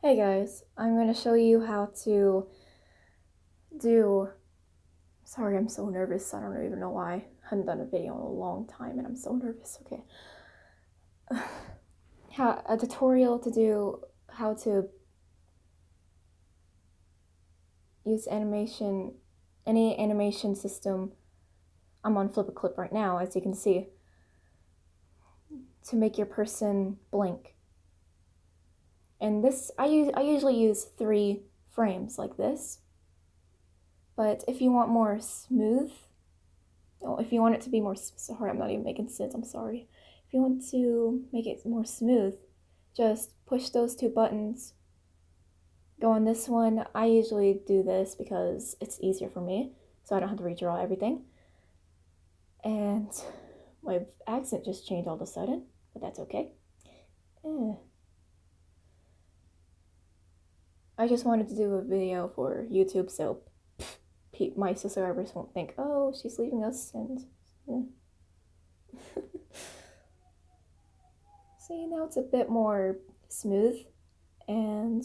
Hey guys, I'm going to show you how to do, sorry I'm so nervous, I don't even know why, I haven't done a video in a long time and I'm so nervous, okay. A tutorial to do how to use animation, any animation system. I'm on FlipaClip right now, as you can see, to make your person blink. And this, I usually use 3 frames like this, but if you want more smooth, if you want it to be more, sorry, I'm not even making sense, I'm sorry. If you want to make it more smooth, just push those 2 buttons, go on this one. I usually do this because it's easier for me, so I don't have to redraw everything. And my accent just changed all of a sudden, but that's okay. I just wanted to do a video for YouTube so my subscribers won't think, oh, she's leaving us, and see, now it's a bit more smooth, and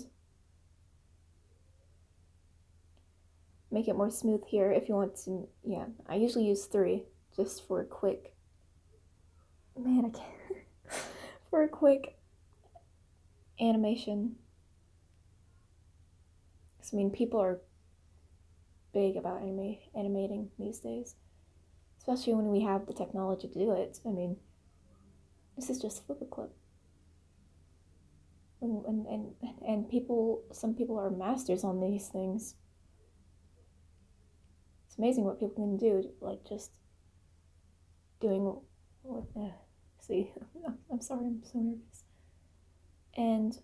make it more smooth here if you want to. Yeah, I usually use 3 just for a quick, man, I can't, for a quick animation. Because, I mean, people are big about animating these days, especially when we have the technology to do it. I mean, this is just FlipaClip. And people, some people are masters on these things. It's amazing what people can do, like just doing what, see, I'm sorry, I'm so nervous. And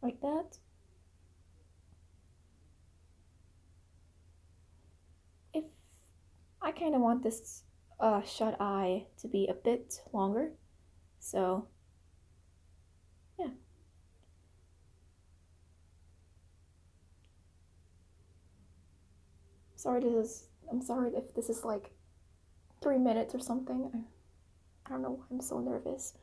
like that. If I kind of want this shut eye to be a bit longer, so yeah. I'm sorry if this is like 3 minutes or something. I don't know why I'm so nervous.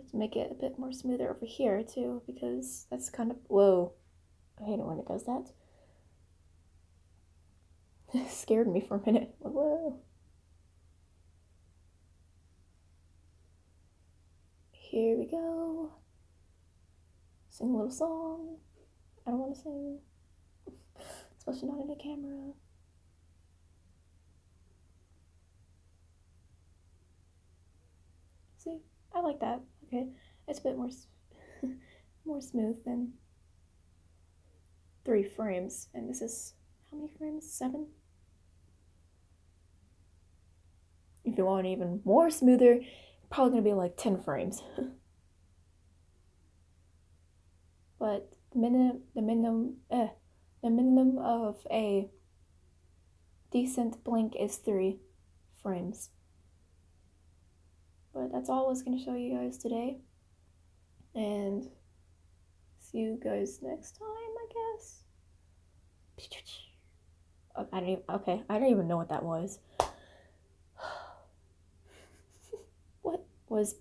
To make it a bit more smoother over here too, because that's kind of, whoa, I hate it when it does that. It scared me for a minute. Whoa. Here we go. Sing a little song. I don't want to sing, especially not in a camera. See, I like that. Okay, it's a bit more more smooth than 3 frames, and this is how many frames? 7. If you want even more smoother, probably gonna be like 10 frames. But the minimum of a decent blink is 3 frames. But that's all I was gonna show you guys today, and see you guys next time, I guess. I don't even know what that was. What was